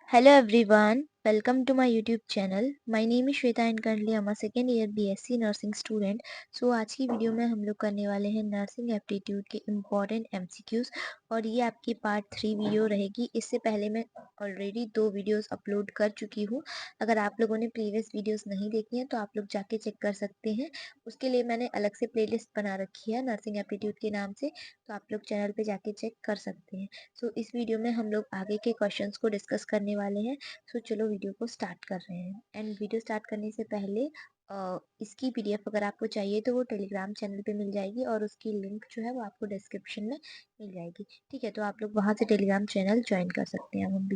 Hello everyone, welcome to my YouTube channel. My name is Shweta and currently I'm a second year BSc nursing student. So आज की video में हम लोग करने वाले हैं नर्सिंग एप्टीट्यूड के इम्पॉर्टेंट एमसीक्यूज और ये आपकी पार्ट 3 वीडियो रहेगी. इससे पहले मैं ऑलरेडी 2 वीडियोस अपलोड कर चुकी हूँ. अगर आप लोगों ने प्रीवियस वीडियोस नहीं देखी हैं तो आप लोग जाके चेक कर सकते हैं. उसके लिए मैंने अलग से प्लेलिस्ट बना रखी है नर्सिंग एप्टीट्यूड के नाम से, तो आप लोग चैनल पे जाके चेक कर सकते हैं. सो इस वीडियो में हम लोग आगे के क्वेश्चंस को डिस्कस करने वाले हैं. सो चलो वीडियो को स्टार्ट कर रहे हैं. एंड वीडियो स्टार्ट करने से पहले इसकी पीडीएफ अगर आपको चाहिए तो वो टेलीग्राम चैनल पे मिल जाएगी और उसकी लिंक जो है वो आपको डिस्क्रिप्शन में मिल जाएगी. ठीक है, तो आप लोग वहां से टेलीग्राम चैनल ज्वाइन कर सकते हैं. हम भी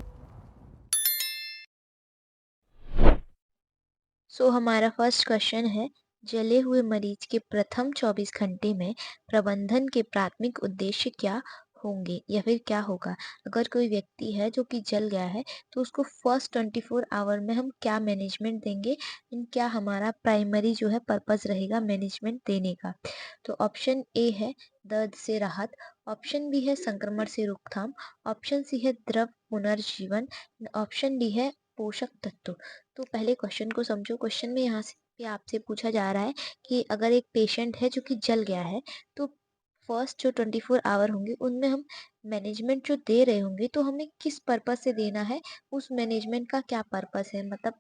हमारा फर्स्ट क्वेश्चन है, जले हुए मरीज के प्रथम 24 घंटे में प्रबंधन के प्राथमिक उद्देश्य क्या होंगे या फिर क्या होगा. अगर कोई व्यक्ति है जो कि जल गया है तो उसको फर्स्ट 24 आवर में हम क्या मैनेजमेंट देंगे, इन क्या हमारा प्राइमरी जो है पर्पस रहेगा मैनेजमेंट देने का. तो ऑप्शन ए है दर्द से राहत, ऑप्शन बी है संक्रमण से रोकथाम, ऑप्शन सी है द्रव पुनर्जीवन, ऑप्शन डी है पोषक तत्व. तो पहले क्वेश्चन को समझो. क्वेश्चन में यहाँ से पे आपसे पूछा जा रहा है कि अगर एक पेशेंट है जो कि जल गया है तो फर्स्ट जो 24 आवर होंगे उनमें हम मैनेजमेंट जो दे रहे होंगे तो हमें किस पर्पस से देना है, उस मैनेजमेंट का क्या पर्पस है. मतलब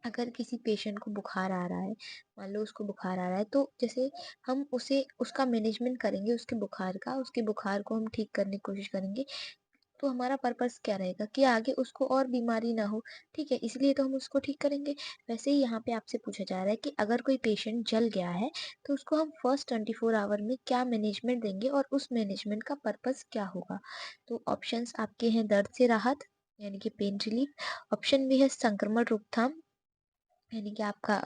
अगर किसी पेशेंट को बुखार आ रहा है, मान लो उसको बुखार आ रहा है, तो जैसे हम उसे उसका मैनेजमेंट करेंगे उसके बुखार का, उसके बुखार को हम ठीक करने की कोशिश करेंगे, तो हमारा पर्पस क्या रहेगा कि आगे उसको और बीमारी ना हो. ठीक है, इसलिए तो हम उसको ठीक करेंगे. वैसे ही यहाँ पे आपसे पूछा जा रहा है कि अगर कोई पेशेंट जल गया है तो उसको हम फर्स्ट 24 आवर में क्या मैनेजमेंट देंगे और उस मैनेजमेंट का पर्पस क्या होगा. तो ऑप्शंस आपके हैं दर्द से राहत यानी कि पेन रिलीफ, ऑप्शन बी है संक्रमण रोकथाम यानी कि आपका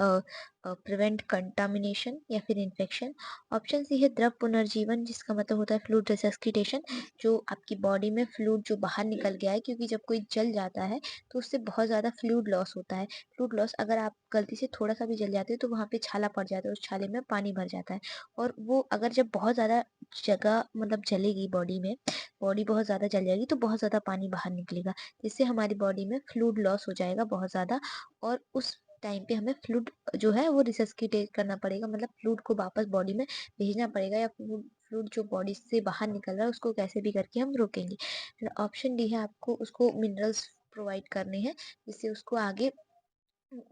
प्रिवेंट कंटामिनेशन या फिर इन्फेक्शन, ऑप्शन सी है द्रव पुनर्जीवन जिसका मतलब होता है फ्लूइड रिसस्किटेशन, जो आपकी बॉडी में फ्लूइड जो बाहर निकल गया है, क्योंकि जब कोई जल जाता है तो उससे बहुत ज़्यादा फ्लूइड लॉस होता है. फ्लूइड लॉस अगर आप गलती से थोड़ा सा भी जल जाते हो तो वहाँ पे छाला पड़ जाता है, उस छाले में पानी भर जाता है. और वो अगर जब बहुत ज़्यादा जगह मतलब जलेगी बॉडी में, बॉडी बहुत ज़्यादा जल जाएगी तो बहुत ज़्यादा पानी बाहर निकलेगा, जिससे हमारी बॉडी में फ्लूइड लॉस हो जाएगा बहुत ज़्यादा. और उस टाइम पे हमें फ्लूइड जो है वो रिसस्किटेट करना पड़ेगा, मतलब फ्लूइड को वापस बॉडी में भेजना पड़ेगा, या फ्लूइड जो बॉडी से बाहर निकल रहा है उसको कैसे भी करके हम रोकेंगे. फिर ऑप्शन डी है आपको उसको मिनरल्स प्रोवाइड करने हैं जिससे उसको आगे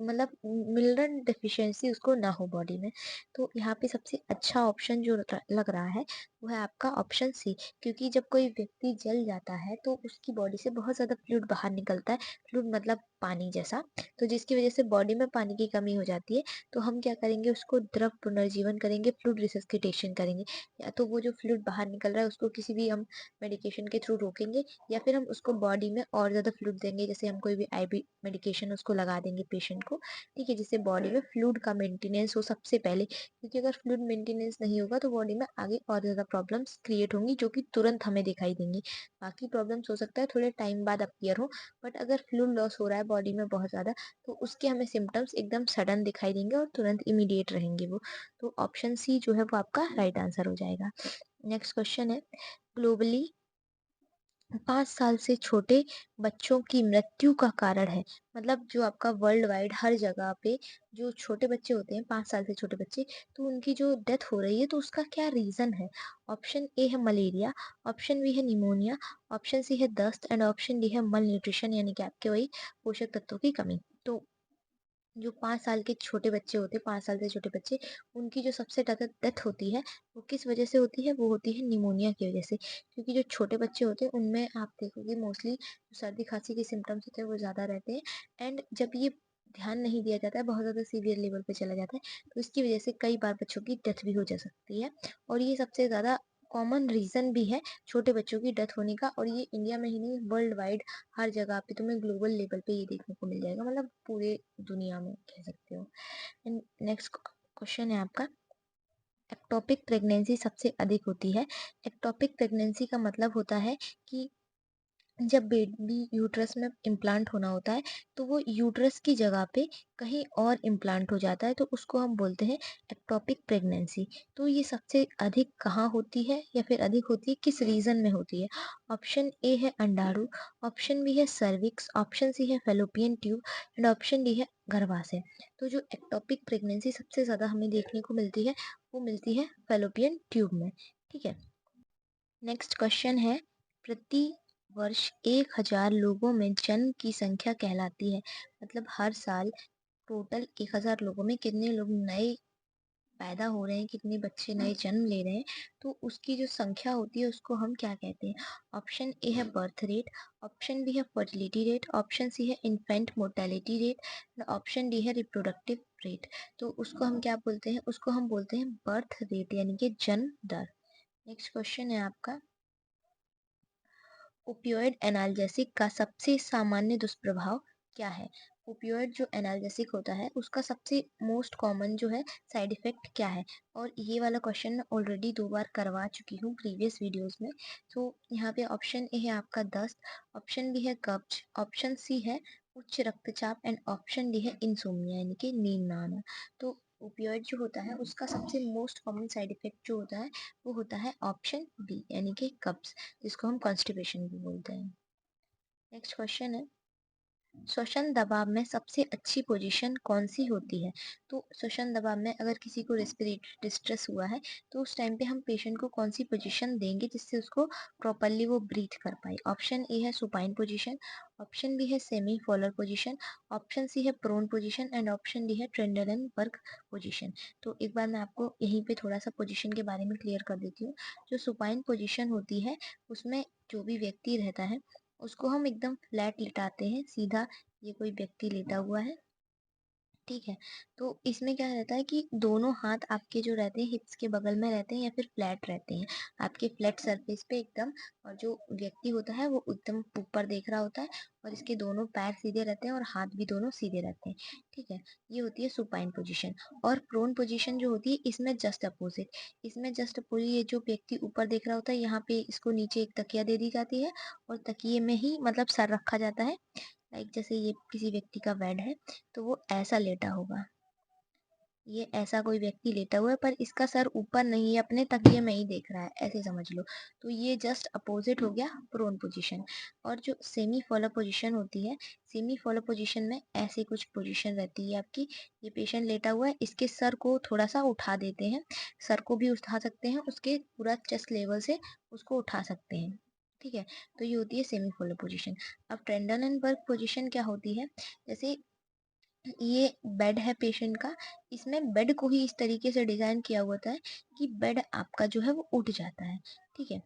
मतलब मिनरल डेफिशिएंसी उसको ना हो बॉडी में. तो यहाँ पे सबसे अच्छा ऑप्शन जो लग रहा है वो है आपका ऑप्शन सी, क्योंकि जब कोई व्यक्ति जल जाता है तो उसकी बॉडी से बहुत ज़्यादा फ्लूइड बाहर निकलता है. फ्लूइड मतलब पानी जैसा, तो जिसकी वजह से बॉडी में पानी की कमी हो जाती है. तो हम क्या करेंगे, उसको द्रव पुनर्जीवन करेंगे, फ्लूइड रिसस्किटेशन करेंगे. या तो वो जो फ्लूइड बाहर निकल रहा है उसको किसी भी हम मेडिकेशन के थ्रू रोकेंगे, या फिर हम उसको बॉडी में और ज़्यादा फ्लूइड देंगे, जैसे हम कोई भी आईवी मेडिकेशन उसको लगा देंगे पेशेंट को. ठीक है, जिससे बॉडी में फ्लूइड का मेंटेनेंस हो सबसे पहले, क्योंकि अगर फ्लूइड मेंटेनेंस नहीं होगा तो बॉडी में आगे और ज़्यादा प्रॉब्लम्स क्रिएट होंगी जो कि तुरंत हमें दिखाई देंगी. बाकी प्रॉब्लम्स हो सकता है थोड़े टाइम बाद अपीयर हो, बट अगर फ्लूइड लॉस हो रहा है बॉडी में बहुत ज़्यादा तो उसके हमें सिम्टम्स एकदम सडन दिखाई देंगे और तुरंत इमीडिएट रहेंगे वो. तो ऑप्शन सी जो है वो आपका राइट आंसर हो जाएगा. नेक्स्ट क्वेश्चन है, ग्लोबली 5 साल से छोटे बच्चों की मृत्यु का कारण है, मतलब जो आपका वर्ल्ड वाइड हर जगह पे जो छोटे बच्चे होते हैं 5 साल से छोटे बच्चे, तो उनकी जो डेथ हो रही है तो उसका क्या रीजन है. ऑप्शन ए है मलेरिया, ऑप्शन बी है निमोनिया, ऑप्शन सी है दस्त एंड ऑप्शन डी है मल न्यूट्रिशन यानी कि आपके वही पोषक तत्वों की कमी. तो जो 5 साल के छोटे बच्चे होते हैं, 5 साल से छोटे बच्चे, उनकी जो सबसे ज़्यादा डेथ होती है वो किस वजह से होती है, वो होती है निमोनिया की वजह से. क्योंकि जो छोटे बच्चे होते हैं उनमें आप देखोगे मोस्टली सर्दी खांसी के सिम्टम्स होते हैं वो ज़्यादा रहते हैं. एंड जब ये ध्यान नहीं दिया जाता है, बहुत ज़्यादा सीवियर लेवल पे चला जाता है, तो इसकी वजह से कई बार बच्चों की डेथ भी हो जा सकती है. और ये सबसे ज़्यादा कॉमन रीज़न भी है छोटे बच्चों की डेथ होने का, और ये इंडिया में ही नहीं वर्ल्ड वाइड हर जगह पे तुम्हें ग्लोबल लेवल पे ये देखने को मिल जाएगा, मतलब पूरे दुनिया में कह सकते हो. एंड नेक्स्ट क्वेश्चन है आपका, एक्टोपिक प्रेगनेंसी सबसे अधिक होती है. एक्टोपिक प्रेगनेंसी का मतलब होता है कि जब बेबी यूट्रस में इम्प्लांट होना होता है तो वो यूट्रस की जगह पे कहीं और इम्प्लांट हो जाता है, तो उसको हम बोलते हैं एक्टोपिक प्रेगनेंसी। तो ये सबसे अधिक कहाँ होती है या फिर अधिक होती है किस रीजन में होती है? ऑप्शन ए है अंडाणु, ऑप्शन बी है सर्विक्स, ऑप्शन सी है fallopian tube and option D है गर्भाशय। तो जो एक्टोपिक प्रेगनेंसी सबसे ज्यादा हमें देखने को मिलती है वो मिलती है फेलोपियन ट्यूब में। ठीक है, नेक्स्ट क्वेश्चन है, प्रति वर्ष 1000 लोगों में जन्म की संख्या कहलाती है, मतलब हर साल टोटल 1000 लोगों में कितने लोग नए पैदा हो रहे हैं, कितने बच्चे नए जन्म ले रहे हैं, तो उसकी जो संख्या होती है उसको हम क्या कहते हैं? ऑप्शन ए है बर्थ रेट, ऑप्शन बी है फर्टिलिटी रेट, ऑप्शन सी है infant mortality rate, option D है रिप्रोडक्टिव रेट। तो उसको हम क्या बोलते हैं? उसको हम बोलते हैं बर्थ रेट यानी कि जन्म दर। नेक्स्ट क्वेश्चन है आपका, ओपियोइड एनाल्जेसिक का सबसे सामान्य दुष्प्रभाव क्या है? ओपियोइड जो एनाल्जेसिक होता है उसका सबसे मोस्ट कॉमन जो है साइड इफेक्ट क्या है? और ये वाला क्वेश्चन मैं ऑलरेडी 2 बार करवा चुकी हूँ प्रीवियस वीडियोस में। तो यहाँ पे ऑप्शन ए है आपका दस्त, ऑप्शन बी है कब्ज, ऑप्शन सी है उच्च रक्तचाप एंड ऑप्शन डी है इंसोम्निया यानी कि नींद ना आना। तो ओपियोइड जो होता है उसका सबसे मोस्ट कॉमन साइड इफेक्ट जो होता है वो होता है ऑप्शन बी यानी कि कब्ज, जिसको हम कॉन्स्टिपेशन भी बोलते हैं। नेक्स्ट क्वेश्चन है, श्वसन दबाव में सबसे अच्छी पोजीशन कौन सी होती है? तो श्वसन दबाव में अगर किसी को रेस्पिरेटरी डिस्ट्रेस हुआ है तो उस टाइम पे हम पेशेंट को कौन सी पोजीशन देंगे जिससे उसको प्रॉपरली वो ब्रीथ कर पाए? ऑप्शन ए है सुपाइन पोजीशन, ऑप्शन बी है semi Fowler position, option C है prone position and option D है ट्रेंडलनबर्ग पोजीशन। तो एक बार मैं आपको यहीं पे थोड़ा सा पोजीशन के बारे में क्लियर कर देती हूँ। जो सुपाइन पोजीशन होती है उसमें जो भी व्यक्ति रहता है उसको हम एकदम फ्लैट लिटाते हैं, सीधा ये कोई व्यक्ति लेटा हुआ है, ठीक है। तो इसमें क्या रहता है कि दोनों हाथ आपके जो रहते हैं हिप्स के बगल में रहते हैं या फिर फ्लैट रहते हैं, आपके फ्लैट सरफेस पे एकदम। और जो व्यक्ति होता है वो एकदम ऊपर देख रहा होता है और इसके दोनों पैर सीधे रहते हैं और हाथ भी दोनों सीधे रहते हैं, ठीक है। ये होती है सुपाइन पोजीशन। और प्रोन पोजीशन जो होती है इसमें जस्ट अपोजिट, इसमें जस्ट अपोजिट ये जो व्यक्ति ऊपर देख रहा होता है यहाँ पे इसको नीचे एक तकिया दे दी जाती है और तकिए में ही मतलब सर रखा जाता है। लाइक जैसे ये किसी व्यक्ति का बेड है तो वो ऐसा लेटा होगा, ये ऐसा कोई व्यक्ति लेटा हुआ है पर इसका सर ऊपर नहीं है, अपने तकिए में ही देख रहा है, ऐसे समझ लो। तो ये जस्ट अपोजिट हो गया प्रोन पोजीशन। और जो सेमी फॉलो पोजीशन होती है, सेमी फॉलो पोजीशन में ऐसे कुछ पोजीशन रहती है आपकी। ये पेशेंट लेटा हुआ है, इसके सर को थोड़ा सा उठा देते हैं, सर को भी उठा सकते हैं, उसके पूरा चेस्ट लेवल से उसको उठा सकते हैं, ठीक है। तो ये होती है सेमी फॉलो पोजीशन। अब ट्रेंडलनबर्ग पोजीशन क्या होती है? जैसे ये बेड है पेशेंट का, इसमें बेड को ही इस तरीके से डिजाइन किया हुआ होता है कि बेड आपका जो है वो उठ जाता है, ठीक है।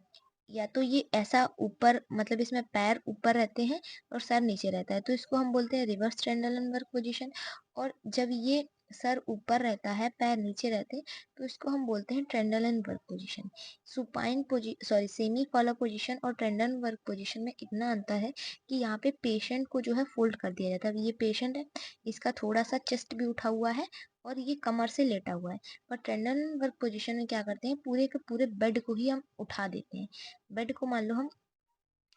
या तो ये ऐसा ऊपर, मतलब इसमें पैर ऊपर रहते हैं और सर नीचे रहता है, तो इसको हम बोलते हैं रिवर्स ट्रेंडलनबर्ग पोजीशन। और जब ये सर ऊपर रहता है पैर नीचे रहते हैं तो इसको हम बोलते हैं Trendelenburg position. Supine sorry semi follow position और ट्रेंडलनबर्ग पोजीशन में इतना अंतर है कि यहाँ पे पेशेंट को जो है फोल्ड कर दिया जाता है। ये पेशेंट है, इसका थोड़ा सा चेस्ट भी उठा हुआ है और ये कमर से लेटा हुआ है। पर ट्रेंडलनबर्ग पोजीशन में क्या करते हैं, पूरे के पूरे बेड को ही हम उठा देते हैं। बेड को मान लो हम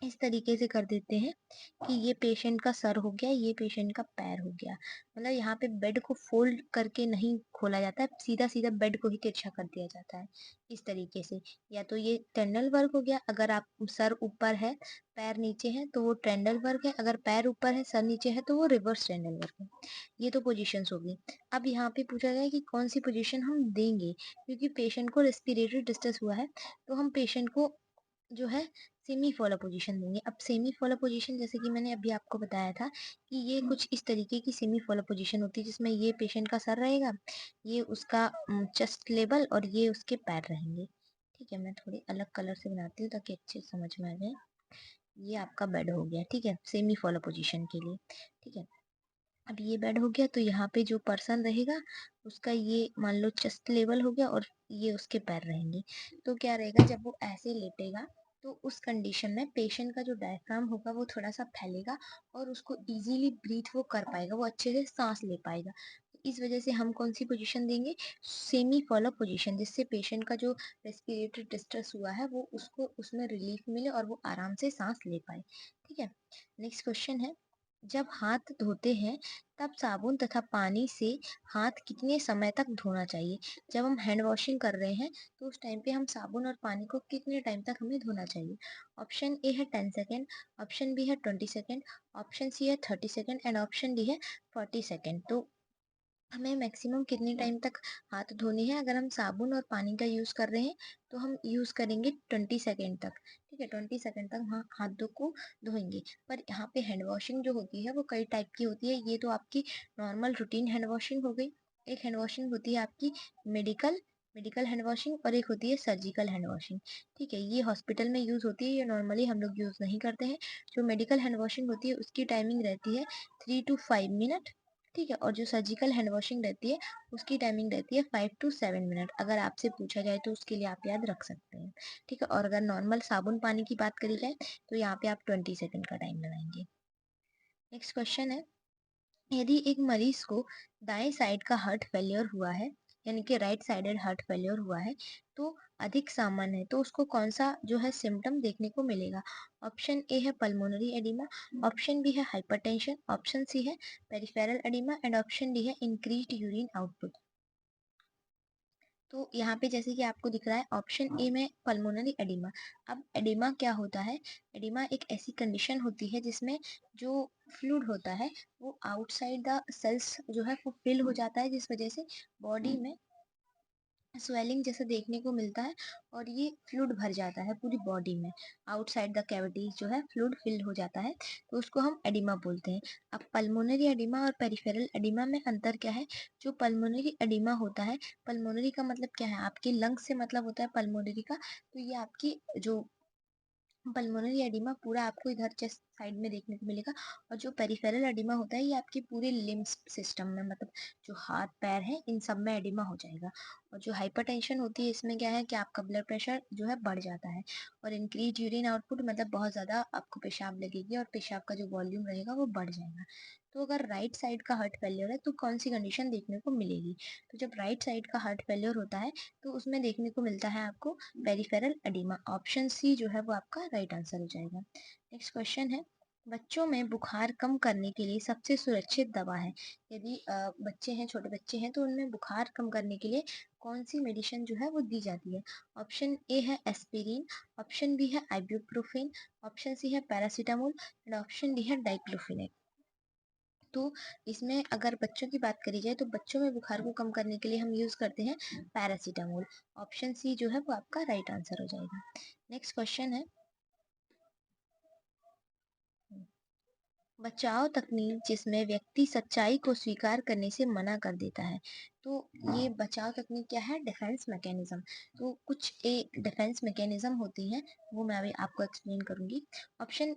इस तरीके से कर देते हैं कि ये पेशेंट का सर हो गया, ये पेशेंट का पैर हो गया। मतलब यहाँ पे बेड को फोल्ड करके नहीं खोला जाता है, सीधा सीधा बेड को ही तिरछा कर दिया जाता है इस तरीके से। या तो ये टेंडल वर्क हो गया, अगर आप सर ऊपर है पैर नीचे है तो वो ट्रेंडल वर्क है, अगर पैर ऊपर है सर नीचे है तो वो रिवर्स ट्रेंडल वर्क है। ये तो पोजीशंस होगी। अब यहाँ पे पूछा गया है कि कौन सी पोजीशन हम देंगे, क्योंकि पेशेंट को रेस्पिरेटरी डिस्ट्रेस हुआ है तो हम पेशेंट को जो है सेमी फॉलो पोजीशन देंगे। अब सेमी फॉलो पोजीशन जैसे कि मैंने अभी आपको बताया था कि ये कुछ इस तरीके की सेमी फॉलो पोजीशन होती है जिसमें ये पेशेंट का सर रहेगा, ये उसका चेस्ट लेवल और ये उसके पैर रहेंगे, ठीक है। मैं थोड़ी अलग कलर से बनाती हूँ ताकि अच्छे से समझ में आ जाए। ये आपका बेड हो गया, ठीक है, सेमी फॉलो पोजीशन के लिए, ठीक है। अब ये बेड हो गया तो यहाँ पे जो पर्सन रहेगा उसका ये मान लो चेस्ट लेवल हो गया और ये उसके पैर रहेंगे। तो क्या रहेगा, जब वो ऐसे लेटेगा तो उस कंडीशन में पेशेंट का जो डायफ्राम होगा वो थोड़ा सा फैलेगा और उसको इजीली ब्रीथ वो कर पाएगा, वो अच्छे से सांस ले पाएगा। इस वजह से हम कौन-सी पोज़ीशन देंगे? सेमी फॉलो पोज़ीशन, जिससे पेशेंट का जो रेस्पिरेटरी डिस्ट्रेस हुआ है वो उसको उसमें रिलीफ़ मिले और वो आराम से साँस ले पाए। ठीक है? नेक्स्ट क्वेश्चन है, जब हाथ धोते हैं तब साबुन तथा पानी से हाथ कितने समय तक धोना चाहिए? जब हम हैंड वॉशिंग कर रहे हैं तो उस टाइम पे हम साबुन और पानी को कितने टाइम तक हमें धोना चाहिए? ऑप्शन ए है 10 सेकंड, ऑप्शन बी है 20 सेकंड, ऑप्शन सी है 30 सेकंड एंड ऑप्शन डी है 40 सेकंड। तो हमें मैक्सिमम कितने टाइम तक हाथ धोने हैं? अगर हम साबुन और पानी का यूज़ कर रहे हैं तो हम यूज़ करेंगे 20 सेकंड तक। ठीक है? 20 सेकंड तक हाथ धो को धोएँगे। पर यहाँ पे हैंड वॉशिंग जो होती है वो कई टाइप की होती है। ये तो आपकी नॉर्मल रूटीन हैंड वॉशिंग हो गई। एक हैंड वॉशिंग होती है आपकी मेडिकल मेडिकल हैंड वॉशिंग और एक होती है सर्जिकल हैंड वॉशिंग। ठीक है? ये हॉस्पिटल में यूज़ होती है, ये नॉर्मली हम लोग यूज़ नहीं करते हैं। जो मेडिकल हैंड वॉशिंग होती है उसकी टाइमिंग रहती है 3 टू 5 मिनट। ठीक है? और जो सर्जिकल हैंड वॉशिंग रहती है उसकी टाइमिंग रहती है 5 टू 7 मिनट। अगर आपसे पूछा जाए तो उसके लिए आप याद रख सकते हैं। ठीक है? और अगर नॉर्मल साबुन पानी की बात करी जाए तो यहाँ पे आप 20 सेकंड का टाइम लगाएँगे। नेक्स्ट क्वेश्चन है, यदि एक मरीज को दाएं साइड का हार्ट फेल्योर हुआ है, यानी कि राइट साइडेड हार्ट फेल्योर हुआ है, तो अधिक सामान्य है, तो उसको कौन सा जो है सिम्टम देखने को मिलेगा? ऑप्शन ए है पल्मोनरी एडिमा, ऑप्शन बी है हाइपरटेंशन, ऑप्शन सी है peripheral oedema and option D है इंक्रीज्ड यूरिन आउटपुट। तो यहाँ पे जैसे कि आपको दिख रहा है ऑप्शन ए में पल्मोनरी एडिमा। अब एडिमा क्या होता है? एडिमा एक ऐसी कंडीशन होती है जिसमें जो फ्लूइड होता है वो आउटसाइड द सेल्स जो है वो फिल हो जाता है, जिस वजह से बॉडी में स्वेलिंग जैसा देखने को मिलता है और ये फ्लूइड भर जाता है पूरी बॉडी में। आउटसाइड द कैविटी जो है फ्लूइड फिल हो जाता है, तो उसको हम एडिमा बोलते हैं। अब पल्मोनरी एडिमा और पेरिफेरल एडिमा में अंतर क्या है? जो पल्मोनरी एडिमा होता है, पल्मोनरी का मतलब क्या है? आपके लंग्स से मतलब होता है पल्मोनरी का, तो ये आपकी जो पल्मोनरी एडिमा पूरा आपको इधर चेस्ट साइड में देखने को मिलेगा। और जो पेरिफेरल एडिमा होता है ये आपके पूरे लिम्स सिस्टम में, मतलब जो हाथ पैर है इन सब में एडिमा हो जाएगा। और जो हाइपरटेंशन होती है इसमें क्या है कि आपका ब्लड प्रेशर जो है बढ़ जाता है। और इंक्रीज यूरिन आउटपुट मतलब बहुत ज़्यादा आपको पेशाब लगेगी और पेशाब का जो वॉल्यूम रहेगा वो बढ़ जाएगा। तो अगर राइट साइड का हार्ट फेलियर है तो कौन सी कंडीशन देखने को मिलेगी? तो जब राइट साइड का हार्ट फेलियर होता है तो उसमें देखने को मिलता है आपको पेरिफेरल एडिमा। ऑप्शन सी जो है वो आपका राइट आंसर हो जाएगा। नेक्स्ट क्वेश्चन है, बच्चों में बुखार कम करने के लिए सबसे सुरक्षित दवा है? यदि बच्चे हैं, छोटे बच्चे हैं, तो उनमें बुखार कम करने के लिए कौन सी मेडिसिन जो है वो दी जाती है? ऑप्शन ए है एस्पिरिन, ऑप्शन बी है आइब्यूप्रोफेन, ऑप्शन सी है पैरासीटामोल एंड ऑप्शन डी है डाइक्लोफिनेक। तो इसमें अगर बच्चों की बात करी जाए तो बच्चों में बुखार को कम करने के लिए हम यूज़ करते हैं पैरासीटामोल। ऑप्शन सी जो है वो आपका राइट आंसर हो जाएगा। नेक्स्ट क्वेश्चन है, बचाव तकनीक जिसमें व्यक्ति सच्चाई को स्वीकार करने से मना कर देता है। तो ये बचाव तकनीक क्या है? Defence mechanism. तो कुछ एक डिफेंस मैकेनिज्म होती हैं, वो मैं अभी आपको एक्सप्लेन करूंगी। ऑप्शन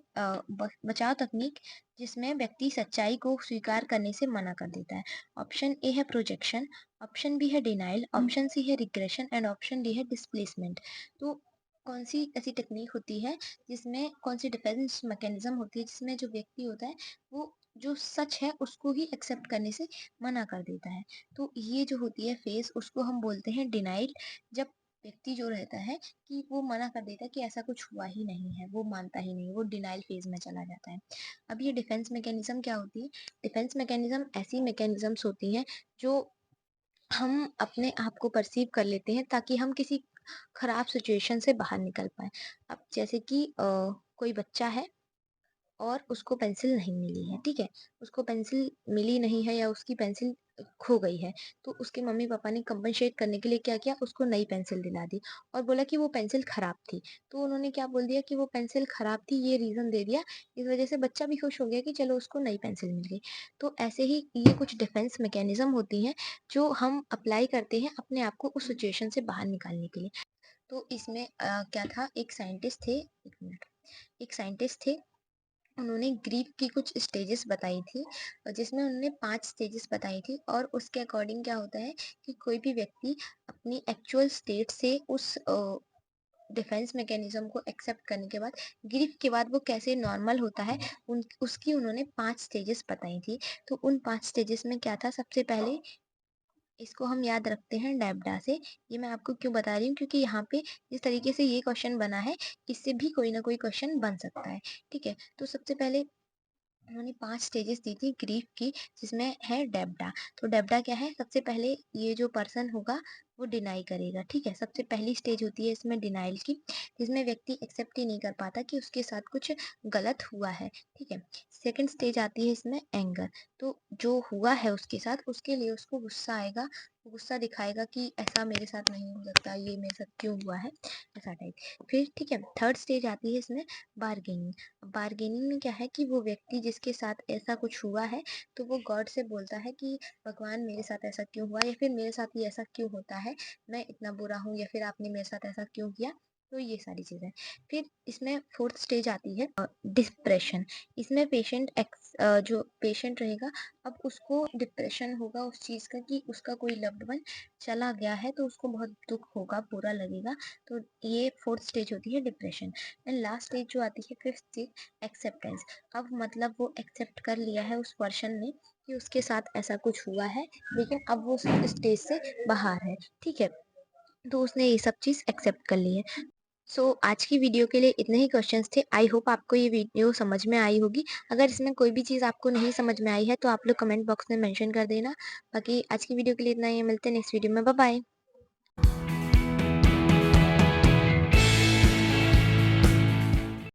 बचाव तकनीक जिसमें व्यक्ति सच्चाई को स्वीकार करने से मना कर देता है। ऑप्शन ए है प्रोजेक्शन, ऑप्शन बी है डिनाइल, ऑप्शन सी है रिग्रेशन एंड ऑप्शन डी है डिस्प्लेसमेंट। तो कौन सी ऐसी टेक्निक होती है जिसमें, कौन सी डिफेंस मैकेनिज्म होती है जिसमें जो व्यक्ति होता है वो जो सच है उसको ही एक्सेप्ट करने से मना कर देता है? तो ये जो होती है फेस उसको हम बोलते हैं डिनाइल। जब व्यक्ति जो रहता है कि वो मना कर देता है कि ऐसा कुछ हुआ ही नहीं है, वो मानता ही नहीं, वो डिनाइल फेज में चला जाता है। अब ये डिफेंस मैकेनिज्म क्या होती है? डिफेंस मैकेनिज्म ऐसी मैकेनिज्म्स होती हैं जो हम अपने आप को परसीव कर लेते हैं ताकि हम किसी खराब सिचुएशन से बाहर निकल पाए। अब जैसे कि कोई बच्चा है और उसको पेंसिल नहीं मिली है, ठीक है? उसको पेंसिल मिली नहीं है या उसकी पेंसिल खो गई है, तो उसके मम्मी-पापा ने कंपनसेट करने के लिए क्या किया, उसको नई पेंसिल दिला दी और बोला कि वो पेंसिल खराब थी। तो उन्होंने क्या बोल दिया कि वो पेंसिल खराब थी, ये रीज़न दे दिया, इस वज़ह से बच्चा भी खुश हो गया कि चलो उसको नई पेंसिल मिल गई। तो ऐसे ही ये कुछ डिफेंस मैकेनिज़्म होती हैं, जो हम अप्लाई करते हैं अपने आप को उस सिचुएशन से बाहर निकालने के लिए। तो इसमें क्या था, एक साइंटिस्ट थे, 1 मिनट, एक साइंटिस्ट थे, उन्होंने ग्रीफ की कुछ स्टेजेस बताई थी, जिसमें उन्होंने 5 स्टेजेस बताई थी और उसके अकॉर्डिंग क्या होता है कि कोई भी व्यक्ति अपनी एक्चुअल स्टेट से उस डिफेंस मैकेनिज्म को एक्सेप्ट करने के बाद ग्रीफ के बाद वो कैसे नॉर्मल होता है, उन उसकी उन्होंने 5 स्टेजेस बताई थी। तो उन 5 स्टेजेस में क्या था, सबसे पहले इसको हम याद रखते हैं डैबडा से। ये मैं आपको क्यों बता रही हूँ, क्योंकि यहाँ पे जिस तरीके से ये क्वेश्चन बना है, इससे भी कोई ना कोई क्वेश्चन बन सकता है, ठीक है? तो सबसे पहले उन्होंने 5 स्टेजेस दी थी ग्रीफ की, जिसमें है डेब्डा। तो डेब्डा क्या है? सबसे पहले ये जो पर्सन होगा वो डिनाई करेगा, ठीक है? सबसे पहली स्टेज होती है इसमें डिनायल की, जिसमें व्यक्ति एक्सेप्ट ही नहीं कर पाता कि उसके साथ कुछ गलत हुआ है, ठीक है? सेकंड स्टेज आती है इसमें एंगर। तो जो हुआ है उसके साथ, उसके लिए उसको गुस्सा आएगा, वो गुस्सा दिखाएगा कि ऐसा मेरे साथ नहीं हो सकता, ये मेरे साथ क्यों हुआ है, ऐसा टाइप। फिर ठीक है, थर्ड स्टेज आती है इसमें बार्गेनिंग। बार्गेनिंग में क्या है कि वो व्यक्ति जिसके साथ ऐसा कुछ हुआ है, तो वो गॉड से बोलता है कि भगवान मेरे साथ ऐसा क्यों हुआ, या फिर मेरे साथ ये ऐसा क्यों होता है, मैं इतना बुरा हूँ, या फिर आपने मेरे साथ ऐसा क्यों किया। तो ये सारी चीजें। फिर इसमें फोर्थ स्टेज आती है डिप्रेशन। इसमें जो पेशेंट रहेगा, अब उसको डिप्रेशन होगा उस चीज का कि उसका कोई लव्ड वन चला गया है, तो उसको बहुत दुख होगा, बुरा लगेगा। तो ये फोर्थ स्टेज होती है डिप्रेशन। एंड लास्ट स्टेज जो आती है, फिफ्थ स्टेज, एक्सेप्टेंस। अब मतलब वो एक्सेप्ट कर लिया है उस पर्सन ने कि उसके साथ ऐसा कुछ हुआ है, लेकिन अब वो उस स्टेज से बाहर है, ठीक है? तो उसने ये सब चीज एक्सेप्ट कर ली है। आज की वीडियो के लिए इतने ही क्वेश्चंस थे। आई होप आपको ये वीडियो समझ में आई होगी। अगर इसमें कोई भी चीज़ आपको नहीं समझ में आई है, तो आप लोग कमेंट बॉक्स में मेंशन कर देना। बाकी आज की वीडियो के लिए इतना ही, मिलते हैं नेक्स्ट वीडियो में। Bye bye.